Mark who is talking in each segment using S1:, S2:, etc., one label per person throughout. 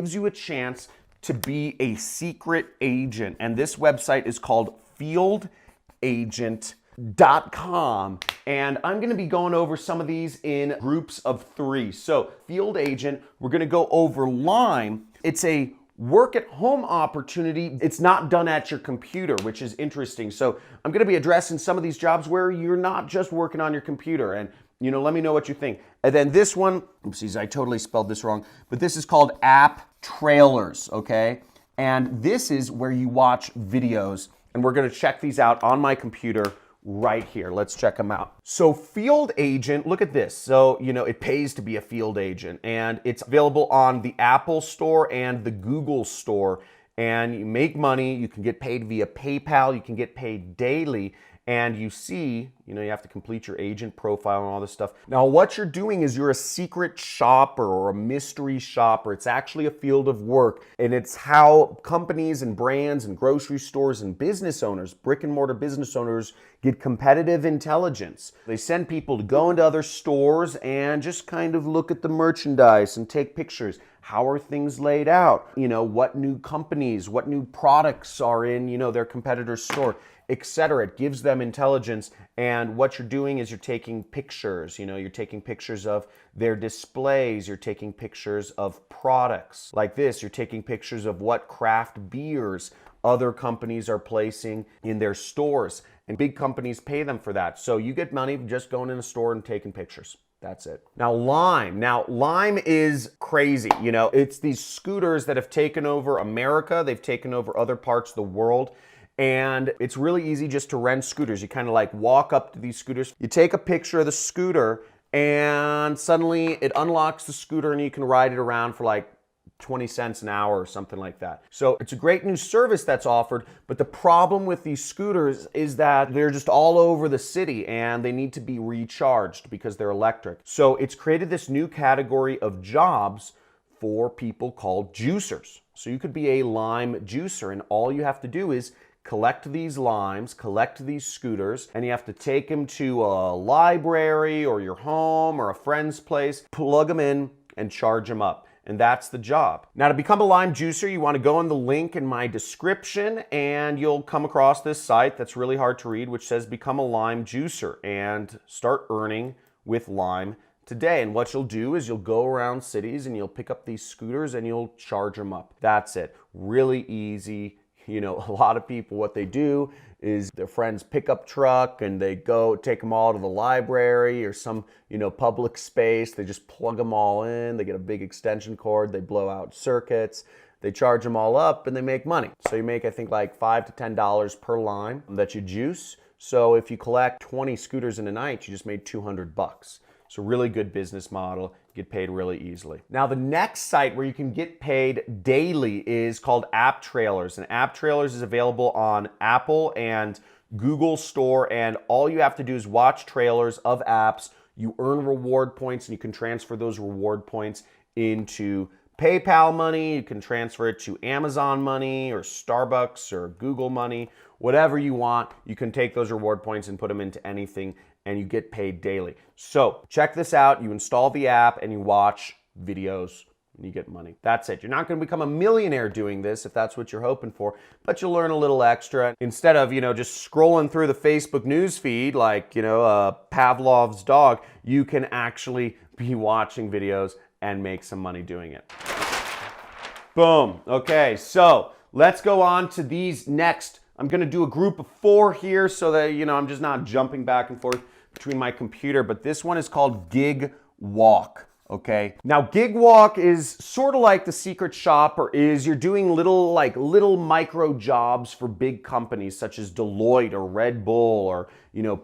S1: gives you a chance to be a secret agent. And this website is called fieldagent.com. And I'm going to be going over some of these in groups of 3. So Field Agent, we're going to go over Lime. It's a work at home opportunity. It's not done at your computer, which is interesting. So I'm going to be addressing some of these jobs where you're not just working on your computer, and let me know what you think. And then this one, oopsies, I totally spelled this wrong, but this is called App Trailers, okay? And this is where you watch videos, and we're going to check these out on my computer right here. Let's check them out. So Field Agent, look at this. So, it pays to be a field agent, and it's available on the Apple Store and the Google Store, and you make money. You can get paid via PayPal. You can get paid daily, and you see, you have to complete your agent profile and all this stuff. Now, what you're doing is you're a secret shopper or a mystery shopper. It's actually a field of work, and it's how companies and brands and grocery stores and business owners, brick and mortar business owners, get competitive intelligence. They send people to go into other stores and just kind of look at the merchandise and take pictures. How are things laid out? What new companies, what new products are in, their competitor's store, etc. It gives them intelligence, and what you're doing is you're taking pictures. You're taking pictures of their displays, you're taking pictures of products. Like this, you're taking pictures of what craft beers other companies are placing in their stores, and big companies pay them for that. So you get money just going in a store and taking pictures. That's it. Now Lime is crazy. It's these scooters that have taken over America. They've taken over other parts of the world. And it's really easy just to rent scooters. You kind of like walk up to these scooters. You take a picture of the scooter, and suddenly it unlocks the scooter and you can ride it around for like 20 cents an hour or something like that. So it's a great new service that's offered, but the problem with these scooters is that they're just all over the city and they need to be recharged because they're electric. So it's created this new category of jobs for people called juicers. So you could be a lime juicer, and all you have to do is collect these limes, collect these scooters, and you have to take them to a library or your home or a friend's place, plug them in, and charge them up. And that's the job. Now, to become a lime juicer, you want to go on the link in my description, and you'll come across this site that's really hard to read, which says Become a Lime Juicer and start earning with Lime today. And what you'll do is you'll go around cities and you'll pick up these scooters and you'll charge them up. That's it. Really easy. A lot of people, what they do is their friend's pickup truck, and they go take them all to the library or some, public space. They just plug them all in. They get a big extension cord. They blow out circuits. They charge them all up, and they make money. So you make, I think, like $5 to $10 per lime that you juice. So if you collect 20 scooters in a night, you just made $200. So really good business model. You get paid really easily. Now, the next site where you can get paid daily is called App Trailers. And App Trailers is available on Apple and Google Store. And all you have to do is watch trailers of apps. You earn reward points, and you can transfer those reward points into PayPal money. You can transfer it to Amazon money or Starbucks or Google money. Whatever you want, you can take those reward points and put them into anything, and you get paid daily. So check this out. You install the app and you watch videos and you get money. That's it. You're not going to become a millionaire doing this if that's what you're hoping for, but you'll learn a little extra. Instead of, just scrolling through the Facebook news feed like, Pavlov's dog, you can actually be watching videos and make some money doing it. Boom. Okay, so let's go on to these next. I'm going to do a group of 4 here so that, I'm just not jumping back and forth between my computer, but this one is called Gig Walk, okay? Now, Gig Walk is sort of like the secret shopper is you're doing little micro jobs for big companies such as Deloitte or Red Bull or,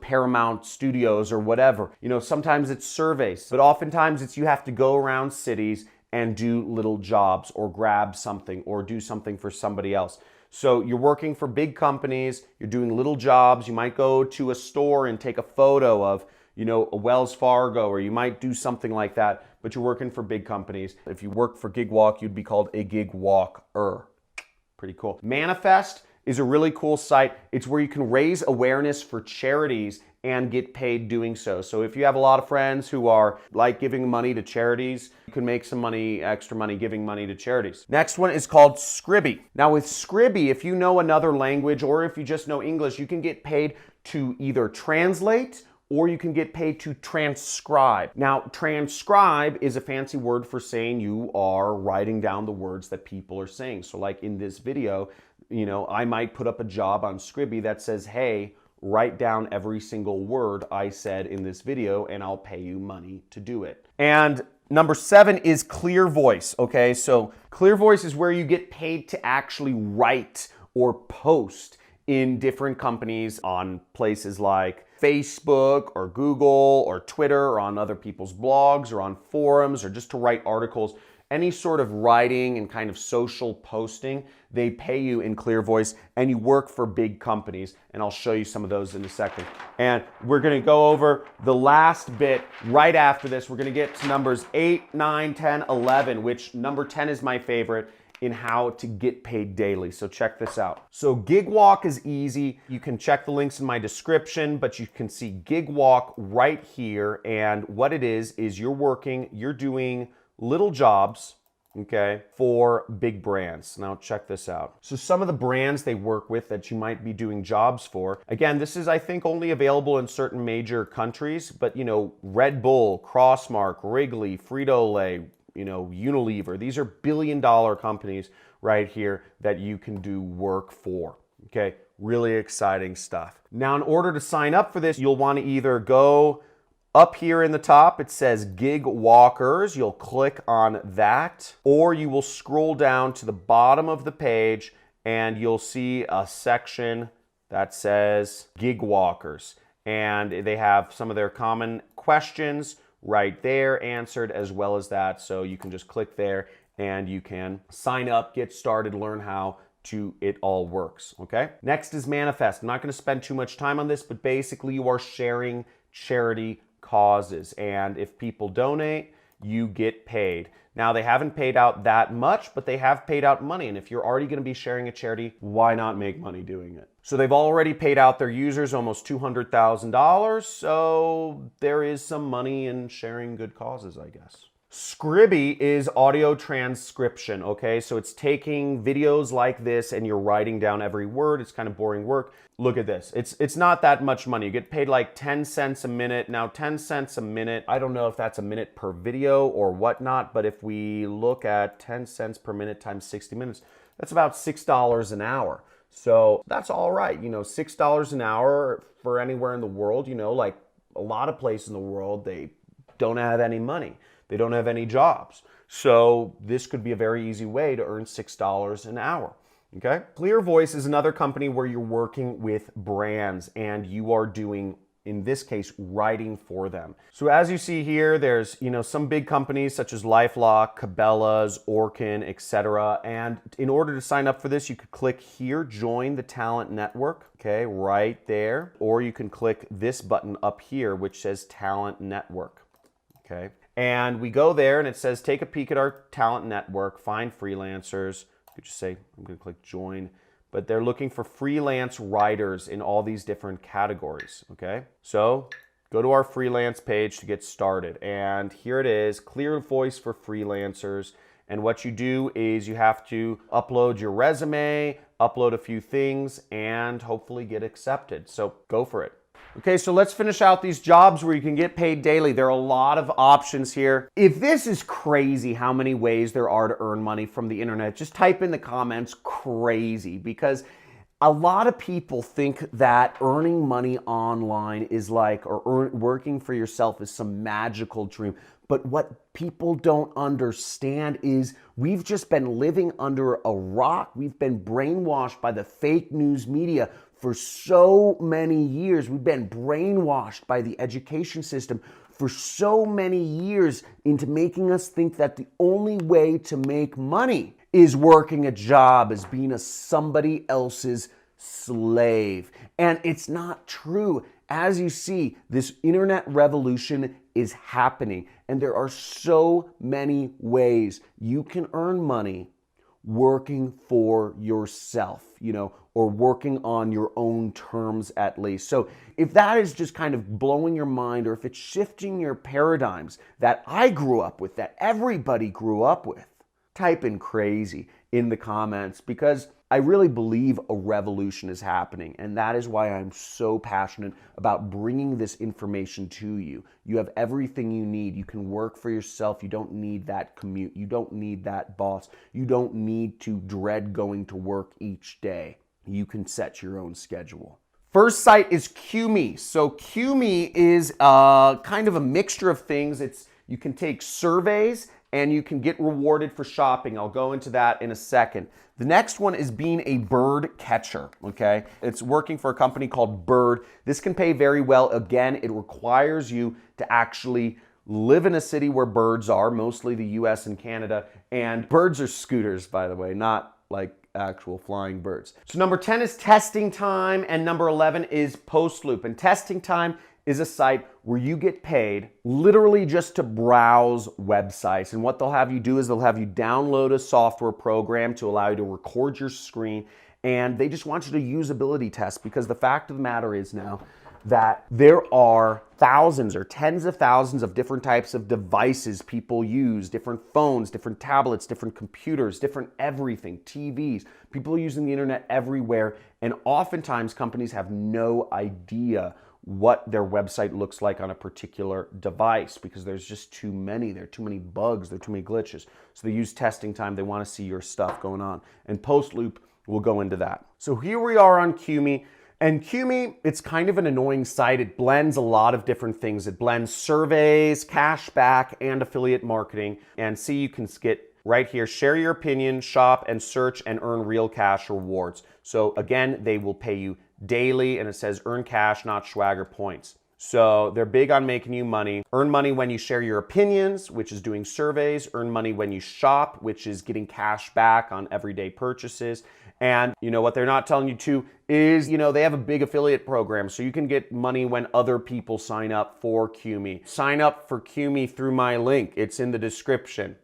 S1: Paramount Studios or whatever. Sometimes it's surveys, but oftentimes it's you have to go around cities and do little jobs or grab something or do something for somebody else. So you're working for big companies, you're doing little jobs. You might go to a store and take a photo of, a Wells Fargo, or you might do something like that, but you're working for big companies. If you work for Gig Walk, you'd be called a gig walker. Pretty cool. Manifest is a really cool site. It's where you can raise awareness for charities and get paid doing so. So if you have a lot of friends who are like giving money to charities, you can make some money, extra money giving money to charities. Next one is called Scribby. Now with Scribby, if you know another language or if you just know English, you can get paid to either translate or you can get paid to transcribe. Now, transcribe is a fancy word for saying you are writing down the words that people are saying. So like in this video, I might put up a job on Scribby that says, hey, write down every single word I said in this video and I'll pay you money to do it. And number 7 is Clear Voice, okay? So Clear Voice is where you get paid to actually write or post in different companies on places like Facebook or Google or Twitter or on other people's blogs or on forums or just to write articles. Any sort of writing and kind of social posting, they pay you in Clear Voice and you work for big companies. And I'll show you some of those in a second. And we're gonna go over the last bit right after this. We're gonna get to numbers 8, 9, 10, 11, which number 10 is my favorite in how to get paid daily. So check this out. So GigWalk is easy. You can check the links in my description, but you can see GigWalk right here. And what it is you're doing little jobs, okay, for big brands. Now check this out. So some of the brands they work with that you might be doing jobs for, again, this is I think only available in certain major countries, but Red Bull, Crossmark, Wrigley, Frito-Lay, Unilever, these are billion-dollar companies right here that you can do work for, okay? Really exciting stuff. Now, in order to sign up for this, you'll want to either go up here in the top, it says Gig Walkers. You'll click on that, or you will scroll down to the bottom of the page and you'll see a section that says Gig Walkers. And they have some of their common questions right there answered as well as that. So you can just click there and you can sign up, get started, learn how it all works, okay? Next is Manifest. I'm not gonna spend too much time on this, but basically you are sharing charity causes. And if people donate, you get paid. Now they haven't paid out that much, but they have paid out money. And if you're already gonna be sharing a charity, why not make money doing it? So they've already paid out their users almost $200,000. So there is some money in sharing good causes, I guess. Scribby is audio transcription, okay? So it's taking videos like this and you're writing down every word. It's kind of boring work. Look at this. It's not that much money. You get paid like 10 cents a minute. Now 10 cents a minute, I don't know if that's a minute per video or whatnot, but if we look at 10 cents per minute times 60 minutes, that's about $6 an hour. So that's all right. $6 an hour for anywhere in the world, like a lot of places in the world, they don't have any money. They don't have any jobs. So this could be a very easy way to earn $6 an hour. Okay? Clear Voice is another company where you're working with brands and you are doing, in this case, writing for them. So as you see here, there's some big companies such as LifeLock, Cabela's, Orkin, etc. And in order to sign up for this, you could click here, join the talent network, okay, right there. Or you can click this button up here, which says talent network, okay? And we go there and it says, take a peek at our talent network, find freelancers. You could just say, I'm gonna click join. But they're looking for freelance writers in all these different categories, okay? So go to our freelance page to get started. And here it is, Clear Voice for freelancers. And what you do is you have to upload your resume, upload a few things, and hopefully get accepted. So go for it. Okay, so let's finish out these jobs where you can get paid daily. There are a lot of options here. If this is crazy how many ways there are to earn money from the internet, just type in the comments crazy, because a lot of people think that earning money online is like, or working for yourself is some magical dream. But what people don't understand is we've just been living under a rock. We've been brainwashed by the fake news media for so many years. We've been brainwashed by the education system for so many years into making us think that the only way to make money is working a job, is being somebody else's slave. And it's not true. As you see, this internet revolution is happening, and there are so many ways you can earn money working for yourself, or working on your own terms at least. So if that is just kind of blowing your mind, or if it's shifting your paradigms that I grew up with, that everybody grew up with, type in crazy in the comments, because I really believe a revolution is happening, and that is why I'm so passionate about bringing this information to you. You have everything you need. You can work for yourself. You don't need that commute. You don't need that boss. You don't need to dread going to work each day. You can set your own schedule. First site is QMe. So QMe is kind of a mixture of things. You can take surveys and you can get rewarded for shopping. I'll go into that in a second. The next one is being a bird catcher, okay? It's working for a company called Bird. This can pay very well. Again, it requires you to actually live in a city where birds are, mostly the US and Canada. And birds are scooters, by the way, not like actual flying birds. So number 10 is Testing Time, and number 11 is Post Loop. And Testing Time is a site where you get paid literally just to browse websites. And what they'll have you do is they'll have you download a software program to allow you to record your screen. And they just want you to usability test, because the fact of the matter is now that there are thousands or tens of thousands of different types of devices people use, different phones, different tablets, different computers, different everything, TVs. People are using the internet everywhere. And oftentimes companies have no idea what their website looks like on a particular device, because there's just too many. There are too many bugs, there are too many glitches. So they use Testing Time. They want to see your stuff going on. And Post Loop will go into that. So here we are on QMe. And QMe, it's kind of an annoying site. It blends a lot of different things. It blends surveys, cashback, and affiliate marketing. And see, you can get right here, share your opinion, shop, and search, and earn real cash rewards. So again, they will pay you daily, and it says earn cash, not swagger points. So they're big on making you money. Earn money when you share your opinions, which is doing surveys. Earn money when you shop, which is getting cash back on everyday purchases. And what they're not telling you to is, they have a big affiliate program, so you can get money when other people sign up for QMe. Sign up for QMe through my link. It's in the description,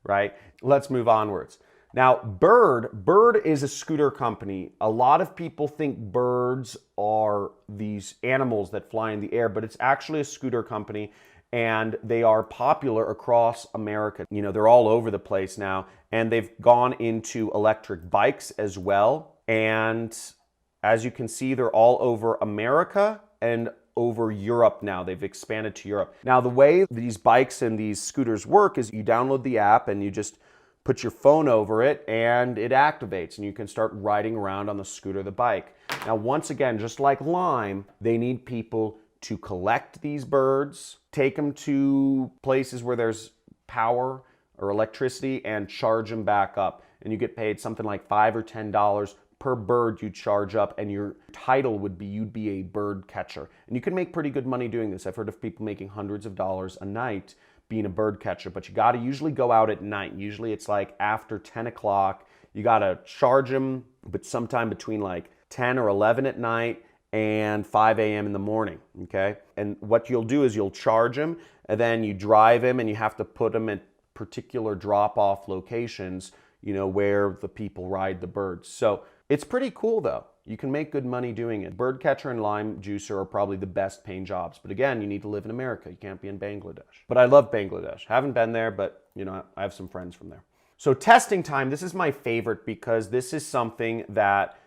S1: right? Let's move onwards. Now, Bird is a scooter company. A lot of people think birds are these animals that fly in the air, but it's actually a scooter company, and they are popular across America. They're all over the place now, and they've gone into electric bikes as well. And as you can see, they're all over America and over Europe now. They've expanded to Europe. Now, the way these bikes and these scooters work is you download the app and you just put your phone over it and it activates, and you can start riding around on the scooter, the bike. Now, once again, just like Lime, they need people to collect these birds, take them to places where there's power or electricity, and charge them back up. And you get paid something like $5 or $10 per bird you charge up, and your title would be you'd be a bird catcher. And you can make pretty good money doing this. I've heard of people making hundreds of dollars a night being a bird catcher, but you gotta usually go out at night. Usually it's like after 10 o'clock. You gotta charge them, but sometime between like 10 or 11 at night and 5 a.m. in the morning, okay? And what you'll do is you'll charge them, and then you drive them, and you have to put them at particular drop-off locations, where the people ride the birds. So it's pretty cool though. You can make good money doing it. Bird catcher and lime juicer are probably the best paying jobs. But again, you need to live in America. You can't be in Bangladesh. But I love Bangladesh. Haven't been there, but I have some friends from there. So Testing Time, this is my favorite, because this is something that,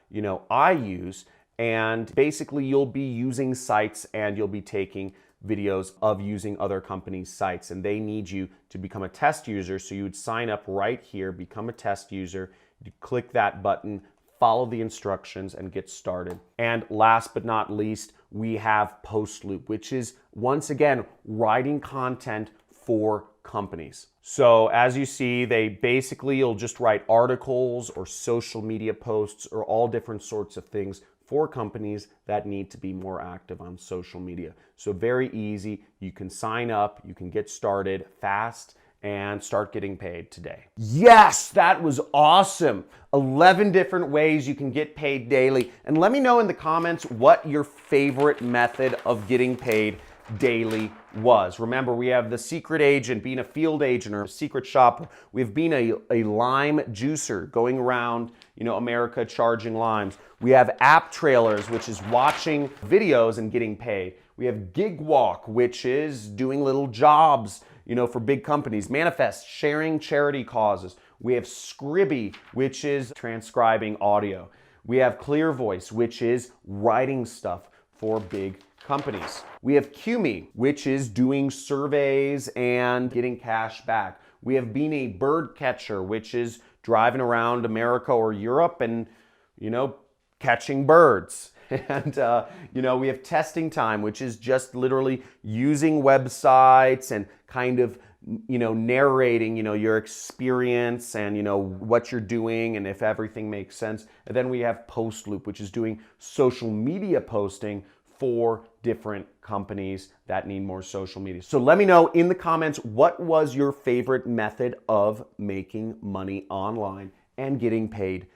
S1: I use. And basically you'll be using sites and you'll be taking videos of using other companies' sites, and they need you to become a test user. So you would sign up right here, become a test user, you click that button, follow the instructions, and get started. And last but not least, we have Post Loop, which is, once again, writing content for companies. So as you see, you'll just write articles or social media posts or all different sorts of things for companies that need to be more active on social media. So very easy. You can sign up, you can get started fast, and start getting paid today. Yes, that was awesome. 11 different ways you can get paid daily. And let me know in the comments what your favorite method of getting paid daily was. Remember, we have the secret agent being a field agent or a secret shopper. We've been a lime juicer going around, America charging limes. We have app trailers, which is watching videos and getting paid. We have gig walk, which is doing little jobs, for big companies. Manifest, sharing charity causes. We have Scribby, which is transcribing audio. We have Clear Voice, which is writing stuff for big companies. We have QMe, which is doing surveys and getting cash back. We have being a bird catcher, which is driving around America or Europe and, catching birds. And, we have testing time, which is just literally using websites and kind of, narrating, your experience and, what you're doing and if everything makes sense. And then we have post loop, which is doing social media posting for different companies that need more social media. So let me know in the comments, what was your favorite method of making money online and getting paid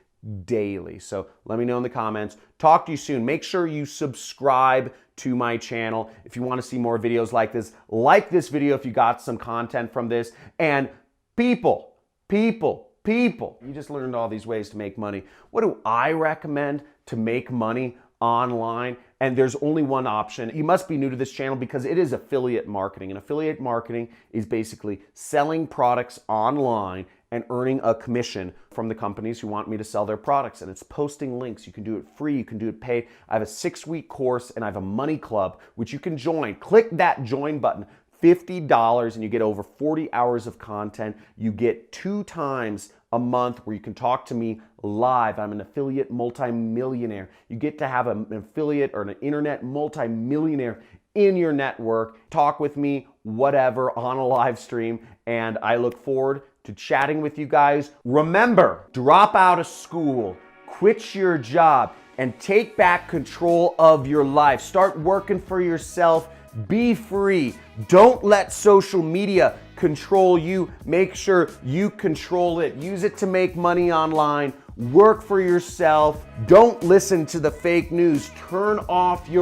S1: daily? So let me know in the comments. Talk to you soon. Make sure you subscribe to my channel if you want to see more videos like this. Like this video if you got some content from this. And people, you just learned all these ways to make money. What do I recommend to make money online? And there's only one option. You must be new to this channel because it is affiliate marketing. And affiliate marketing is basically selling products online and earning a commission from the companies who want me to sell their products. And it's posting links. You can do it free, you can do it paid. I have a 6-week course and I have a money club, which you can join. Click that join button, $50, and you get over 40 hours of content. You get 2 times a month where you can talk to me live. I'm an affiliate multimillionaire. You get to have an affiliate or an internet multimillionaire in your network. Talk with me, whatever, on a live stream. And I look forward to chatting with you guys. Remember, drop out of school, quit your job, and take back control of your life. Start working for yourself. Be free. Don't let social media control you. Make sure you control it. Use it to make money online. Work for yourself. Don't listen to the fake news. Turn off your